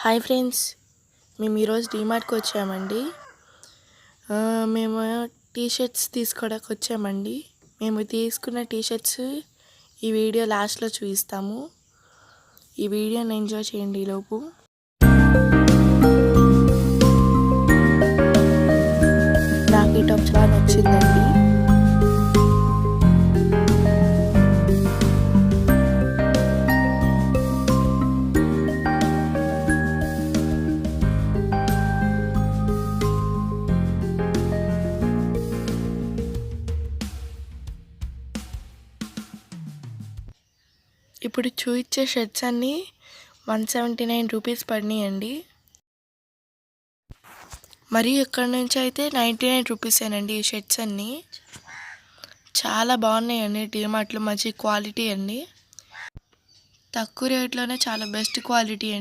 Hi friends, మేము ఈరోజు డీమార్ట్కి వచ్చామండి. మేము టీషర్ట్స్ తీసుకోవడానికి వచ్చామండి. మేము తీసుకున్న టీషర్ట్స్ ఈ వీడియో లాస్ట్లో చూపిస్తాము. ఈ వీడియోని ఎంజాయ్ చేయండి. ఈలోపు నాకు ఈ టాప్ చాలా నచ్చిందండి. ఇప్పుడు చూపించే షర్ట్స్ అన్నీ 179 రూపీస్ పడినాయండి. మరియు ఇక్కడ నుంచి అయితే 99 రూపీసేనండి ఈ షర్ట్స్ అన్నీ. చాలా బాగున్నాయండి. డీమార్ట్లో మంచి క్వాలిటీ అండి. తక్కువ రేట్లోనే చాలా బెస్ట్ క్వాలిటీ అండి.